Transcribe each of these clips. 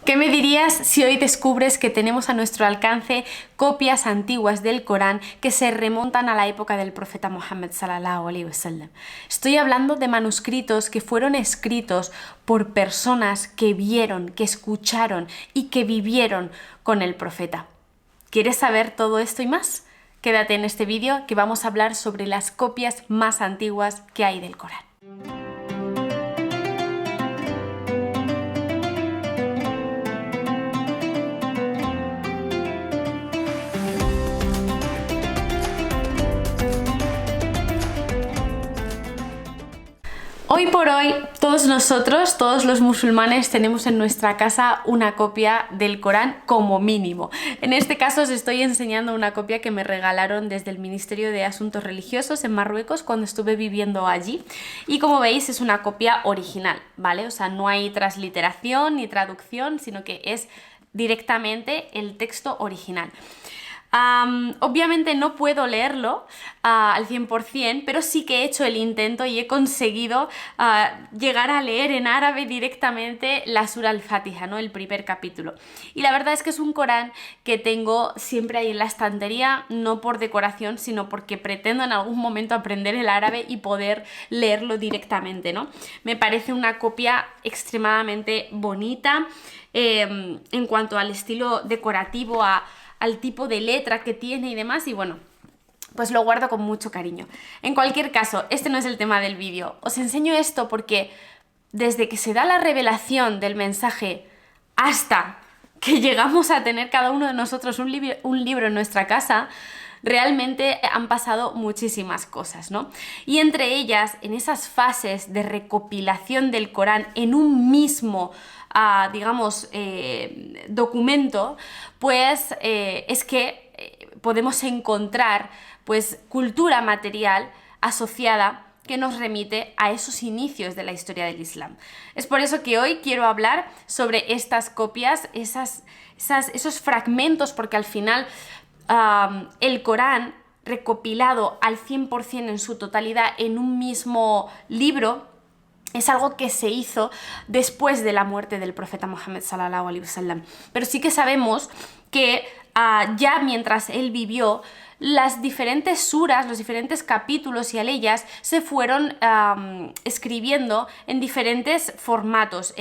¿Qué me dirías si hoy descubres que tenemos a nuestro alcance copias antiguas del Corán que se remontan a la época del profeta Muhammad sallallahu alaihi wasallam? Estoy hablando de manuscritos que fueron escritos por personas que vieron, que escucharon y que vivieron con el profeta. ¿Quieres saber todo esto y más? Quédate en este vídeo que vamos a hablar sobre las copias más antiguas que hay del Corán. Hoy por hoy, todos nosotros, todos los musulmanes, tenemos en nuestra casa una copia del Corán como mínimo. En este caso os estoy enseñando una copia que me regalaron desde el Ministerio de Asuntos Religiosos en Marruecos cuando estuve viviendo allí. Y como veis es una copia original, ¿vale? O sea, no hay transliteración ni traducción, sino que es directamente el texto original. Obviamente no puedo leerlo al 100%, pero sí que he hecho el intento y he conseguido llegar a leer en árabe directamente la Sura al-Fatiha, ¿no? El primer capítulo. Y la verdad es que es un Corán que tengo siempre ahí en la estantería, no por decoración, sino porque pretendo en algún momento aprender el árabe y poder leerlo directamente, ¿no? Me parece una copia extremadamente bonita en cuanto al estilo decorativo, al tipo de letra que tiene y demás, y bueno, pues lo guardo con mucho cariño. En cualquier caso, este no es el tema del vídeo. Os enseño esto porque desde que se da la revelación del mensaje hasta que llegamos a tener cada uno de nosotros un libro en nuestra casa, realmente han pasado muchísimas cosas, ¿no? Y entre ellas, en esas fases de recopilación del Corán en un mismo digamos, documento, pues es que podemos encontrar pues cultura material asociada que nos remite a esos inicios de la historia del Islam. Es por eso que hoy quiero hablar sobre estas copias, esos fragmentos, porque al final el Corán recopilado al 100% en su totalidad en un mismo libro es algo que se hizo después de la muerte del profeta Muhammad sallallahu alaihi wasallam. Pero sí que sabemos que ya mientras él vivió, las diferentes suras, los diferentes capítulos y aleyas se fueron escribiendo en diferentes formatos.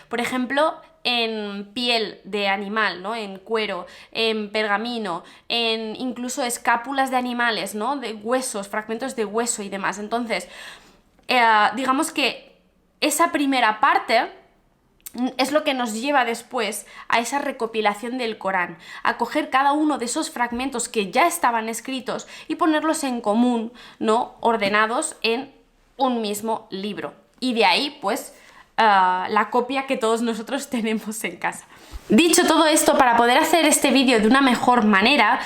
Por ejemplo, en piel de animal, ¿no? En cuero, en pergamino, en incluso escápulas de animales, ¿no? De huesos, fragmentos de hueso y demás. Entonces, digamos que esa primera parte es lo que nos lleva después a esa recopilación del Corán, a coger cada uno de esos fragmentos que ya estaban escritos y ponerlos en común, ¿no? Ordenados en un mismo libro. Y de ahí, pues, la copia que todos nosotros tenemos en casa. Dicho todo esto, para poder hacer este vídeo de una mejor manera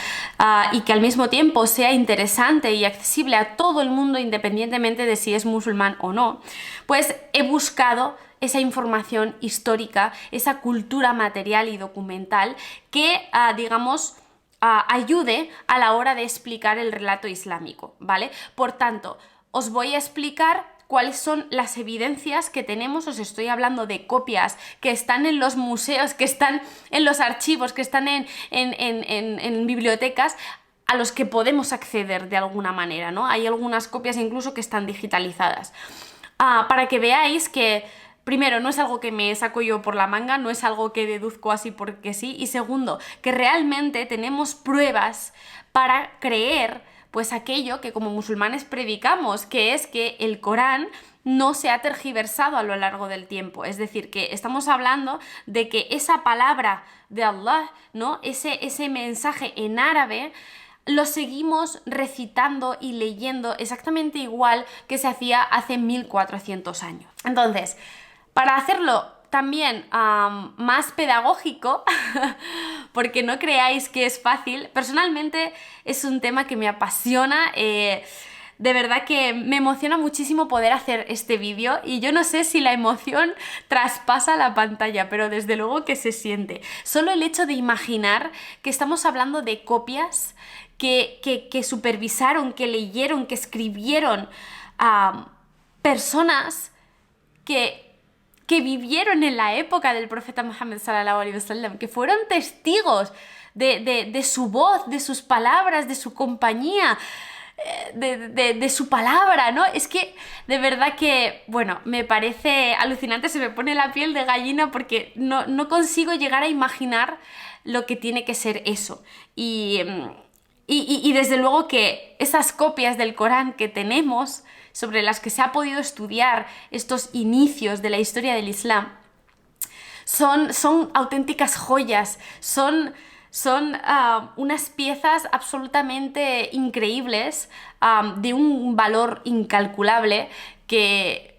y que al mismo tiempo sea interesante y accesible a todo el mundo independientemente de si es musulmán o no, pues he buscado esa información histórica, esa cultura material y documental que, digamos, ayude a la hora de explicar el relato islámico, ¿vale? Por tanto, os voy a explicar cuáles son las evidencias que tenemos. Os estoy hablando de copias que están en los museos, que están en los archivos, que están en bibliotecas, a los que podemos acceder de alguna manera, ¿no? Hay algunas copias incluso que están digitalizadas. Para que veáis que, primero, no es algo que me saco yo por la manga, no es algo que deduzco así porque sí, y segundo, que realmente tenemos pruebas para creer pues aquello que como musulmanes predicamos, que es que el Corán no se ha tergiversado a lo largo del tiempo. Es decir, que estamos hablando de que esa palabra de Allah, ¿no? Ese mensaje en árabe lo seguimos recitando y leyendo exactamente igual que se hacía hace 1400 años. Entonces, para hacerlo también más pedagógico, porque no creáis que es fácil, personalmente es un tema que me apasiona, de verdad que me emociona muchísimo poder hacer este vídeo y yo no sé si la emoción traspasa la pantalla, pero desde luego que se siente. Solo el hecho de imaginar que estamos hablando de copias que supervisaron, que leyeron, que escribieron personas que que vivieron en la época del profeta Muhammad sallallahu alaihi wasallam, que fueron testigos de su voz, de sus palabras, de su compañía, de su palabra, ¿no? Es que de verdad que, bueno, me parece alucinante, se me pone la piel de gallina porque no consigo llegar a imaginar lo que tiene que ser eso. Y desde luego que esas copias del Corán que tenemos, sobre las que se ha podido estudiar estos inicios de la historia del Islam, son auténticas joyas, son unas piezas absolutamente increíbles, de un valor incalculable que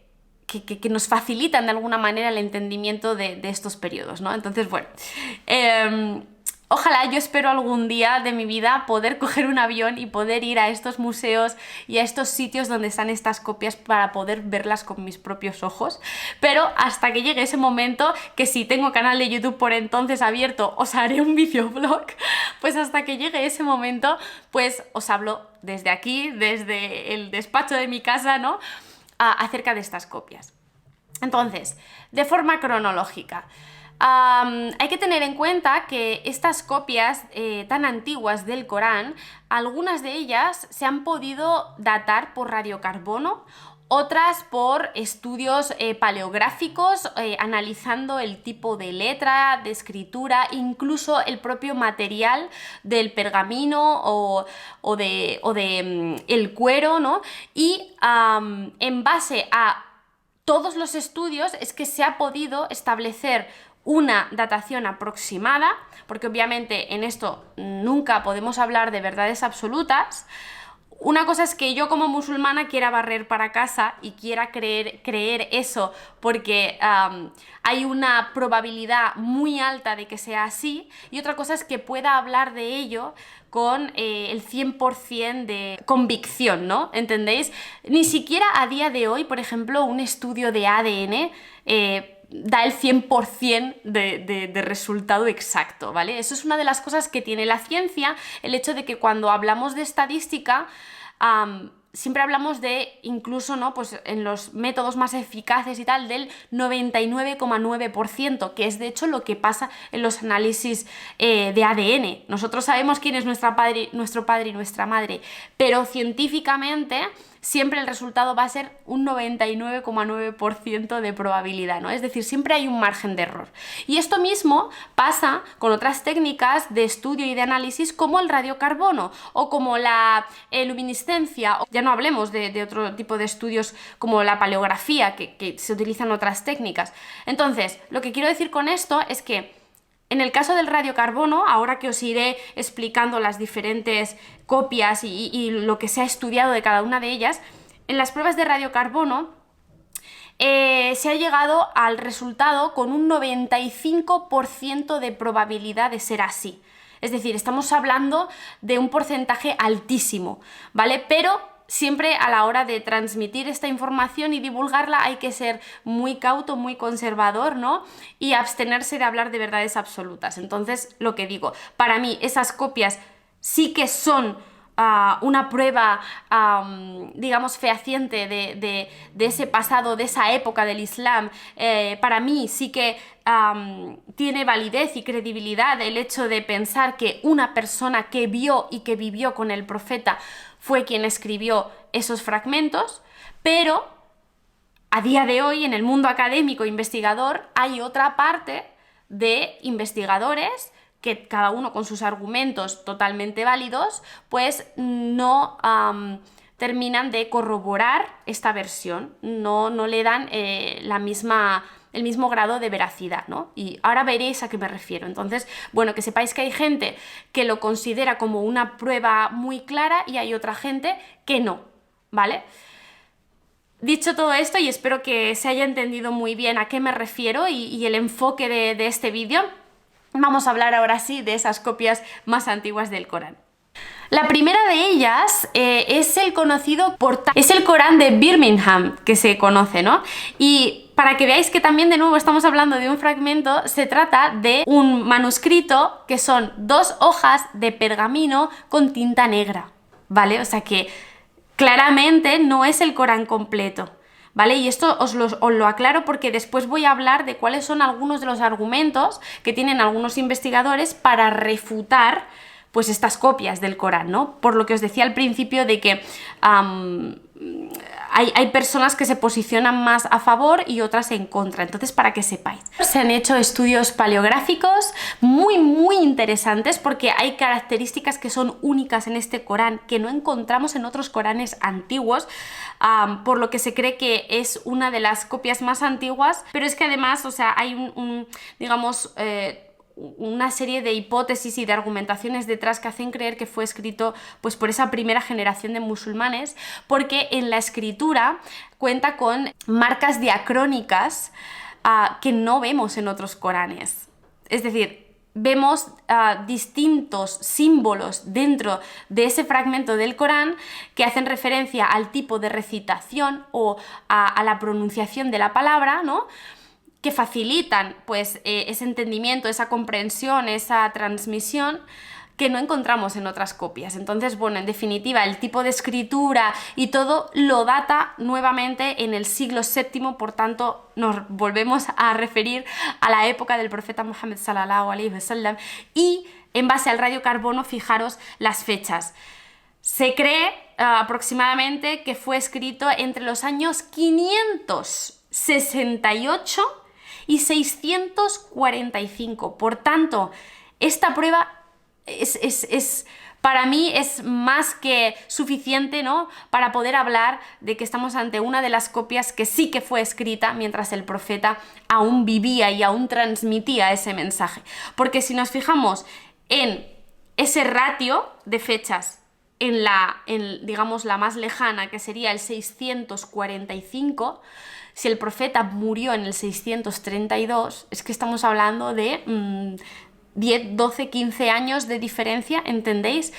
nos facilitan de alguna manera el entendimiento de estos periodos, ¿no? Entonces, bueno, ojalá, yo espero algún día de mi vida poder coger un avión y poder ir a estos museos y a estos sitios donde están estas copias para poder verlas con mis propios ojos, pero hasta que llegue ese momento, que si tengo canal de YouTube por entonces abierto, os haré un videoblog, pues hasta que llegue ese momento, pues os hablo desde aquí, desde el despacho de mi casa, ¿no? Acerca de estas copias. Entonces, de forma cronológica, hay que tener en cuenta que estas copias tan antiguas del Corán, algunas de ellas se han podido datar por radiocarbono, otras por estudios paleográficos, analizando el tipo de letra, de escritura, incluso el propio material del pergamino o de el cuero, ¿no? Y en base a todos los estudios es que se ha podido establecer una datación aproximada, porque obviamente en esto nunca podemos hablar de verdades absolutas. Una cosa es que yo como musulmana quiera barrer para casa y quiera creer eso porque hay una probabilidad muy alta de que sea así, y otra cosa es que pueda hablar de ello con el 100% de convicción, ¿no? ¿Entendéis? Ni siquiera a día de hoy, por ejemplo, un estudio de ADN da el 100% de resultado exacto, ¿vale? Eso es una de las cosas que tiene la ciencia, el hecho de que cuando hablamos de estadística, siempre hablamos de, incluso, ¿no? Pues en los métodos más eficaces y tal, del 99,9%, que es de hecho lo que pasa en los análisis de ADN. Nosotros sabemos quién es nuestro padre y nuestra madre, pero científicamente siempre el resultado va a ser un 99,9% de probabilidad, ¿no? Es decir, siempre hay un margen de error. Y esto mismo pasa con otras técnicas de estudio y de análisis como el radiocarbono o como la luminiscencia. Ya no hablemos de otro tipo de estudios como la paleografía, que se utilizan otras técnicas. Entonces, lo que quiero decir con esto es que en el caso del radiocarbono, ahora que os iré explicando las diferentes copias y lo que se ha estudiado de cada una de ellas, en las pruebas de radiocarbono se ha llegado al resultado con un 95% de probabilidad de ser así. Es decir, estamos hablando de un porcentaje altísimo, ¿vale? Pero siempre a la hora de transmitir esta información y divulgarla hay que ser muy cauto, muy conservador, ¿no? Y abstenerse de hablar de verdades absolutas. Entonces, lo que digo, para mí esas copias sí que son una prueba, digamos, fehaciente de ese pasado, de esa época del Islam. Para mí sí que tiene validez y credibilidad el hecho de pensar que una persona que vio y que vivió con el profeta fue quien escribió esos fragmentos, pero a día de hoy en el mundo académico investigador hay otra parte de investigadores que cada uno con sus argumentos totalmente válidos, pues no terminan de corroborar esta versión, no le dan el mismo grado de veracidad, ¿no? Y ahora veréis a qué me refiero. Entonces, bueno, que sepáis que hay gente que lo considera como una prueba muy clara y hay otra gente que no, ¿vale? Dicho todo esto, y espero que se haya entendido muy bien a qué me refiero y el enfoque de este vídeo, vamos a hablar ahora sí de esas copias más antiguas del Corán. La primera de ellas es el conocido es el Corán de Birmingham, que se conoce, ¿no? Y para que veáis que también de nuevo estamos hablando de un fragmento, se trata de un manuscrito que son 2 hojas de pergamino con tinta negra, ¿vale? O sea que claramente no es el Corán completo, ¿vale? Y esto os lo aclaro porque después voy a hablar de cuáles son algunos de los argumentos que tienen algunos investigadores para refutar pues estas copias del Corán, ¿no? Por lo que os decía al principio de que hay personas que se posicionan más a favor y otras en contra, entonces para que sepáis. Se han hecho estudios paleográficos muy interesantes porque hay características que son únicas en este Corán que no encontramos en otros Coranes antiguos, por lo que se cree que es una de las copias más antiguas, pero es que además, o sea, hay digamos, una serie de hipótesis y de argumentaciones detrás que hacen creer que fue escrito pues por esa primera generación de musulmanes, porque en la escritura cuenta con marcas diacrónicas que no vemos en otros Coranes. Es decir, vemos distintos símbolos dentro de ese fragmento del Corán que hacen referencia al tipo de recitación o a la pronunciación de la palabra, ¿no?, que facilitan pues ese entendimiento, esa comprensión, esa transmisión que no encontramos en otras copias. Entonces, bueno, en definitiva, el tipo de escritura y todo lo data nuevamente en el siglo VII, por tanto, nos volvemos a referir a la época del profeta Muhammad sallallahu alaihi wasallam, y en base al radiocarbono, fijaros las fechas. Se cree aproximadamente que fue escrito entre los años 568 y 645. Por tanto, esta prueba para mí es más que suficiente, ¿no?, para poder hablar de que estamos ante una de las copias que sí que fue escrita mientras el profeta aún vivía y aún transmitía ese mensaje. Porque si nos fijamos en ese ratio de fechas, en digamos, la más lejana, que sería el 645, si el profeta murió en el 632, es que estamos hablando de 10, 12, 15 años de diferencia, ¿entendéis?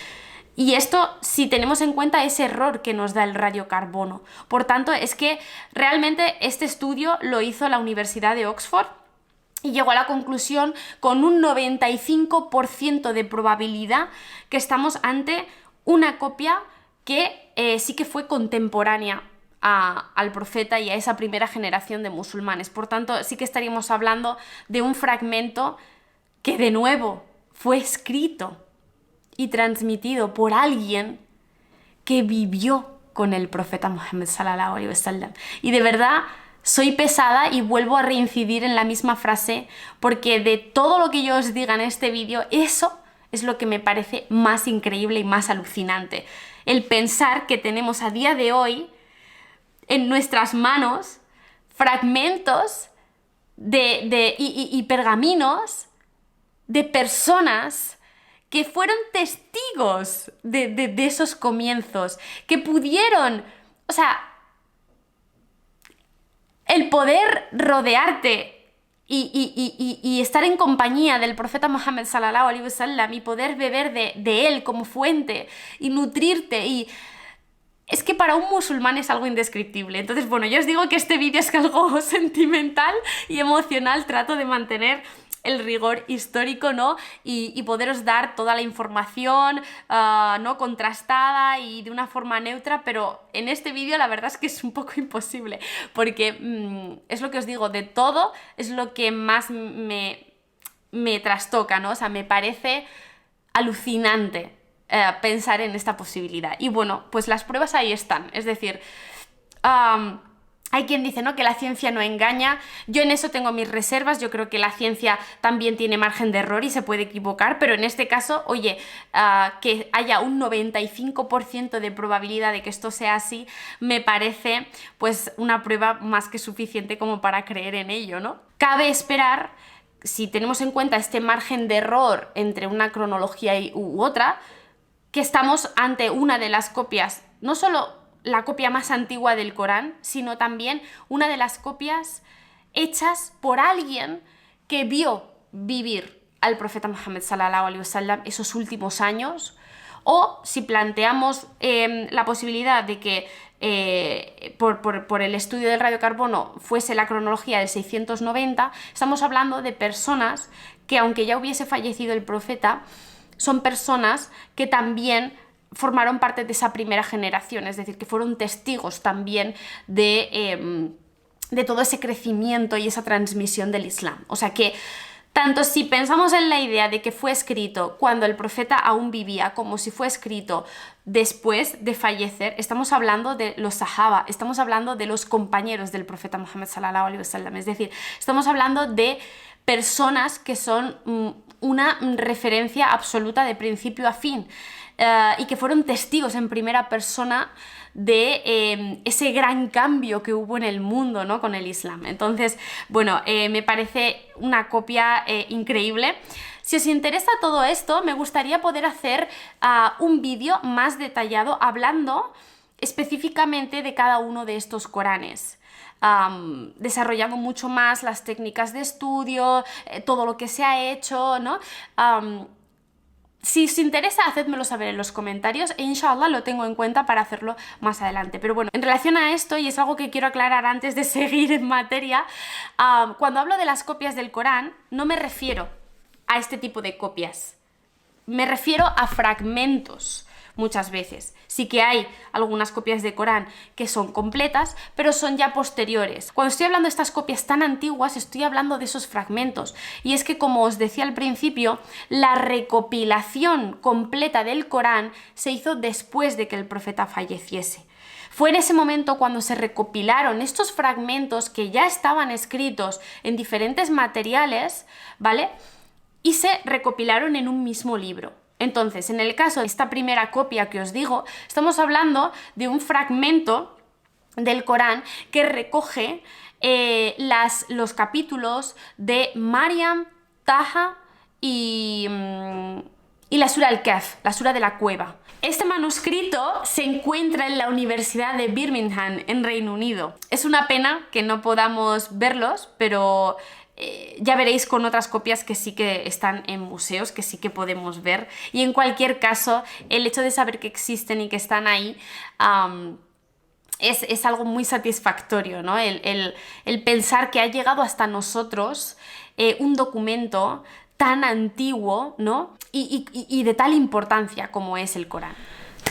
Y esto si tenemos en cuenta ese error que nos da el radiocarbono. Por tanto, es que realmente este estudio lo hizo la Universidad de Oxford y llegó a la conclusión con un 95% de probabilidad que estamos ante una copia que sí que fue contemporánea al profeta y a esa primera generación de musulmanes. Por tanto, sí que estaríamos hablando de un fragmento que de nuevo fue escrito y transmitido por alguien que vivió con el profeta Muhammad sallallahu alaihi wasallam. Y de verdad soy pesada y vuelvo a reincidir en la misma frase, porque de todo lo que yo os diga en este vídeo, eso es lo que me parece más increíble y más alucinante. El pensar que tenemos a día de hoy en nuestras manos fragmentos y pergaminos de personas que fueron testigos de esos comienzos, que pudieron, o sea, el poder rodearte y estar en compañía del profeta Muhammad sallallahu alaihi wasallam y poder beber de él como fuente y nutrirte, y es que para un musulmán es algo indescriptible. Entonces, bueno, yo os digo que este vídeo es que algo sentimental y emocional, trato de mantener el rigor histórico, ¿no? Y poderos dar toda la información, ¿no?, contrastada y de una forma neutra, pero en este vídeo la verdad es que es un poco imposible, porque es lo que os digo, de todo es lo que más me trastoca, ¿no? O sea, me parece alucinante pensar en esta posibilidad. Y bueno, pues las pruebas ahí están, es decir, hay quien dice, ¿no?, que la ciencia no engaña. Yo en eso tengo mis reservas. Yo creo que la ciencia también tiene margen de error y se puede equivocar, pero en este caso, oye, que haya un 95% de probabilidad de que esto sea así, me parece pues una prueba más que suficiente como para creer en ello, ¿no? Cabe esperar, si tenemos en cuenta este margen de error entre una cronología u otra, que estamos ante una de las copias, no solo la copia más antigua del Corán, sino también una de las copias hechas por alguien que vio vivir al profeta Muhammad sallallahu alaihi wasallam esos últimos años. O si planteamos la posibilidad de que por el estudio del radiocarbono fuese la cronología del 690, estamos hablando de personas que, aunque ya hubiese fallecido el profeta, son personas que también formaron parte de esa primera generación, es decir, que fueron testigos también de todo ese crecimiento y esa transmisión del Islam. O sea que tanto si pensamos en la idea de que fue escrito cuando el profeta aún vivía, como si fue escrito después de fallecer, estamos hablando de los sahaba, estamos hablando de los compañeros del profeta Muhammad sallallahu alaihi wasallam, es decir, estamos hablando de personas que son una referencia absoluta de principio a fin, y que fueron testigos en primera persona de ese gran cambio que hubo en el mundo, ¿no?, con el Islam. Entonces, bueno, me parece una copia increíble. Si os interesa todo esto, me gustaría poder hacer un vídeo más detallado hablando específicamente de cada uno de estos Coranes. Desarrollando mucho más las técnicas de estudio, todo lo que se ha hecho, ¿no? Si os interesa, hacedmelo saber en los comentarios e inshallah lo tengo en cuenta para hacerlo más adelante. Pero bueno, en relación a esto, y es algo que quiero aclarar antes de seguir en materia, cuando hablo de las copias del Corán, no me refiero a este tipo de copias. Me refiero a fragmentos. Muchas veces. Sí que hay algunas copias de Corán que son completas, pero son ya posteriores. Cuando estoy hablando de estas copias tan antiguas, estoy hablando de esos fragmentos. Y es que, como os decía al principio, la recopilación completa del Corán se hizo después de que el profeta falleciese. Fue en ese momento cuando se recopilaron estos fragmentos que ya estaban escritos en diferentes materiales, ¿vale? Y se recopilaron en un mismo libro. Entonces, en el caso de esta primera copia que os digo, estamos hablando de un fragmento del Corán que recoge los capítulos de Maryam, Taha y la Sura Al-Kahf, la Sura de la Cueva. Este manuscrito se encuentra en la Universidad de Birmingham, en Reino Unido. Es una pena que no podamos verlos, pero ya veréis con otras copias que sí que están en museos, que sí que podemos ver. Y en cualquier caso, el hecho de saber que existen y que están ahí es algo muy satisfactorio, ¿no? El pensar que ha llegado hasta nosotros un documento tan antiguo, ¿no? Y de tal importancia como es el Corán.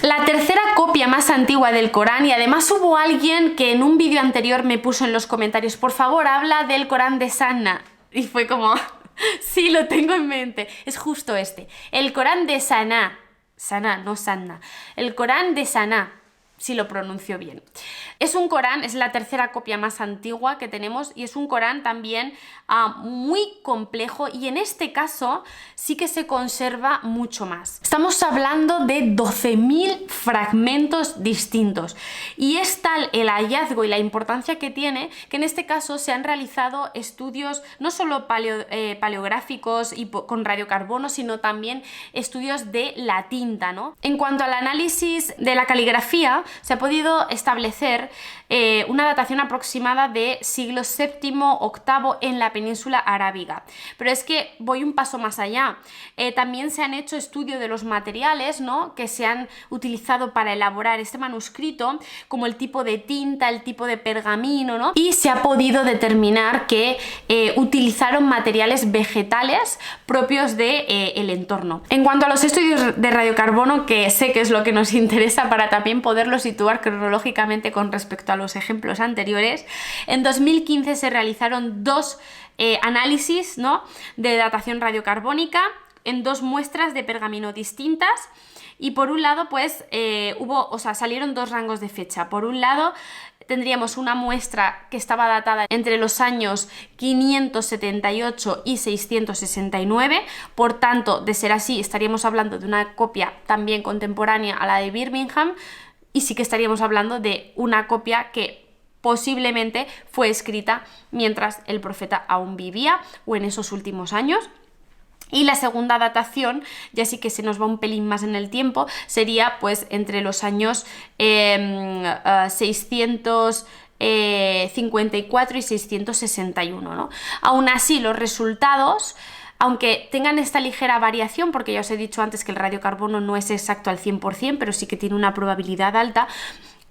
La tercera copia más antigua del Corán, y además hubo alguien que en un vídeo anterior me puso en los comentarios, por favor, habla del Corán de Sanna, y fue como, sí, lo tengo en mente, es justo este, el Corán de Saná, Saná, no Sanna, el Corán de Saná, si lo pronuncio bien. Es un Corán, es la tercera copia más antigua que tenemos y es un Corán también muy complejo, y en este caso sí que se conserva mucho más. Estamos hablando de 12.000 fragmentos distintos, y es tal el hallazgo y la importancia que tiene que en este caso se han realizado estudios no solo paleográficos y con radiocarbono, sino también estudios de la tinta, ¿no? En cuanto al análisis de la caligrafía, se ha podido establecer una datación aproximada de siglo VII, VIII en la península arábiga. Pero es que voy un paso más allá. También se han hecho estudios de los materiales, ¿no?, que se han utilizado para elaborar este manuscrito, como el tipo de tinta, el tipo de pergamino, ¿no? Y se ha podido determinar que utilizaron materiales vegetales propios del entorno. En cuanto a los estudios de radiocarbono, que sé que es lo que nos interesa para también poderlo situar cronológicamente con respecto a los ejemplos anteriores, en 2015 se realizaron dos análisis, ¿no?, de datación radiocarbónica en dos muestras de pergamino distintas. Y por un lado, pues salieron dos rangos de fecha. Por un lado, tendríamos una muestra que estaba datada entre los años 578 y 669, por tanto, de ser así, estaríamos hablando de una copia también contemporánea a la de Birmingham, y sí que estaríamos hablando de una copia que posiblemente fue escrita mientras el profeta aún vivía o en esos últimos años. Y la segunda datación, ya sí que se nos va un pelín más en el tiempo, sería pues entre los años 654 y 661, ¿no? Aún así, los resultados, aunque tengan esta ligera variación, porque ya os he dicho antes que el radiocarbono no es exacto al 100%, pero sí que tiene una probabilidad alta,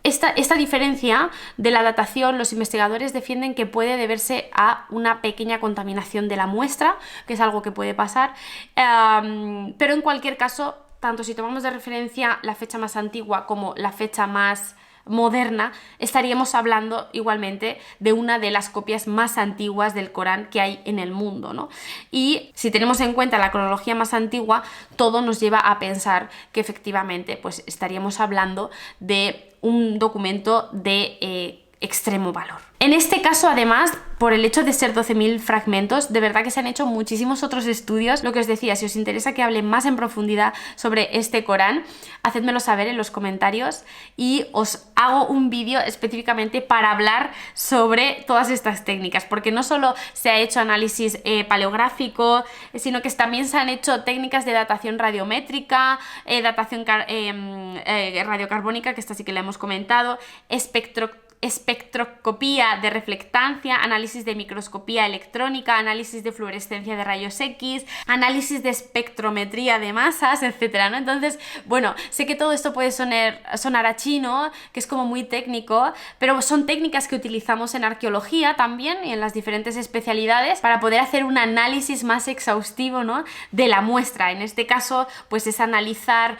esta diferencia de la datación, los investigadores defienden que puede deberse a una pequeña contaminación de la muestra, que es algo que puede pasar, pero en cualquier caso tanto si tomamos de referencia la fecha más antigua como la fecha más moderna, estaríamos hablando igualmente de una de las copias más antiguas del Corán que hay en el mundo, ¿no? Y si tenemos en cuenta la cronología más antigua, todo nos lleva a pensar que efectivamente pues estaríamos hablando de un documento de extremo valor. En este caso, además, por el hecho de ser 12.000 fragmentos, de verdad que se han hecho muchísimos otros estudios. Lo que os decía, si os interesa que hable más en profundidad sobre este Corán, hacedmelo saber en los comentarios y os hago un vídeo específicamente para hablar sobre todas estas técnicas, porque no solo se ha hecho análisis paleográfico, sino que también se han hecho técnicas de datación radiométrica, datación radiocarbónica, que esta sí que la hemos comentado, espectroscopía de reflectancia, análisis de microscopía electrónica, análisis de fluorescencia de rayos X, análisis de espectrometría de masas, etcétera, ¿no? Entonces, bueno, sé que todo esto puede sonar a chino, que es como muy técnico, pero son técnicas que utilizamos en arqueología también y en las diferentes especialidades para poder hacer un análisis más exhaustivo, ¿no?, de la muestra. En este caso, pues es analizar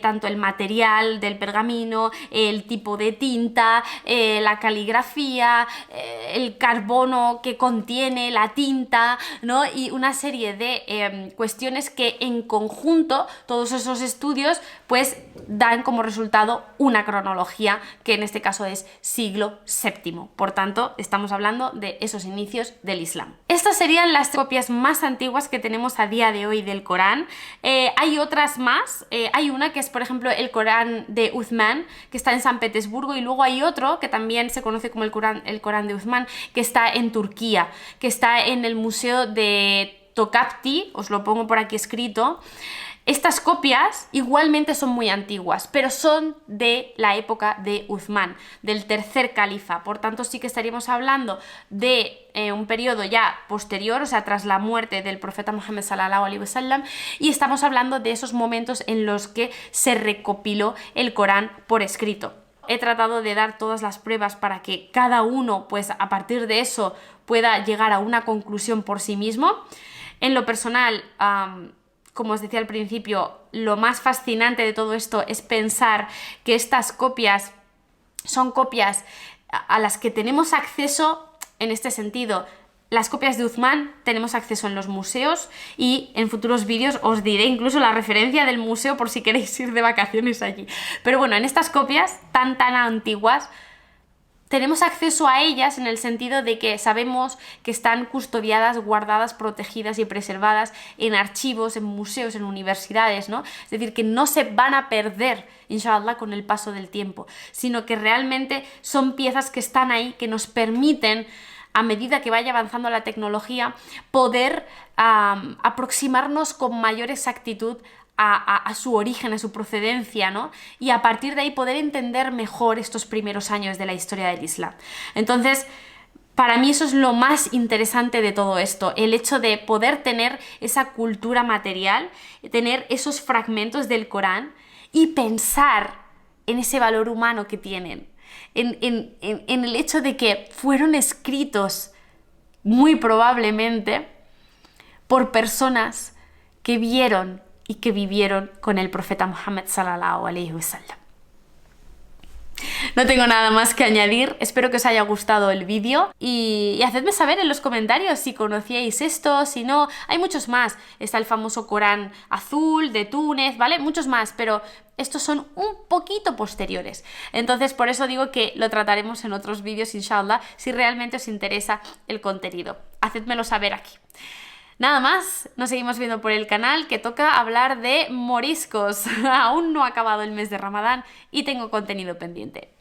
tanto el material del pergamino, el tipo de tinta, la caligrafía, el carbono que contiene la tinta, ¿no? Y una serie de cuestiones que en conjunto, todos esos estudios, pues dan como resultado una cronología que en este caso es siglo VII. Por tanto, estamos hablando de esos inicios del Islam. Estas serían las copias más antiguas que tenemos a día de hoy del Corán. Hay otras más. Hay una que es, por ejemplo, el Corán de Uthman, que está en San Petersburgo, y luego hay otro que también se conoce como el Corán de Uthman, que está en Turquía, que está en el Museo de Topkapı, os lo pongo por aquí escrito. Estas copias igualmente son muy antiguas, pero son de la época de Uthman, del tercer califa. Por tanto, sí que estaríamos hablando de un periodo ya posterior, o sea, tras la muerte del profeta Muhammad sallallahu alaihi wasallam, y estamos hablando de esos momentos en los que se recopiló el Corán por escrito. He tratado de dar todas las pruebas para que cada uno, pues a partir de eso, pueda llegar a una conclusión por sí mismo. En lo personal, como os decía al principio, lo más fascinante de todo esto es pensar que estas copias son copias a las que tenemos acceso en este sentido. Las copias de Uthman tenemos acceso en los museos y en futuros vídeos os diré incluso la referencia del museo por si queréis ir de vacaciones allí. Pero bueno, en estas copias tan antiguas tenemos acceso a ellas en el sentido de que sabemos que están custodiadas, guardadas, protegidas y preservadas en archivos, en museos, en universidades, ¿no? Es decir, que no se van a perder, inshallah, con el paso del tiempo, sino que realmente son piezas que están ahí, que nos permiten, a medida que vaya avanzando la tecnología, poder aproximarnos con mayor exactitud a su origen, a su procedencia, ¿no? Y a partir de ahí poder entender mejor estos primeros años de la historia del Islam. Entonces, para mí eso es lo más interesante de todo esto, el hecho de poder tener esa cultura material, tener esos fragmentos del Corán y pensar en ese valor humano que tienen. En el hecho de que fueron escritos muy probablemente por personas que vieron y que vivieron con el profeta Muhammad sallallahu alaihi wasallam. No tengo nada más que añadir, espero que os haya gustado el vídeo y hacedme saber en los comentarios si conocíais esto, si no. Hay muchos más, está el famoso Corán azul de Túnez, ¿vale? Muchos más, pero estos son un poquito posteriores. Entonces, por eso digo que lo trataremos en otros vídeos, inshallah, si realmente os interesa el contenido. Hacedmelo saber aquí. Nada más, nos seguimos viendo por el canal, que toca hablar de moriscos. Aún no ha acabado el mes de Ramadán y tengo contenido pendiente.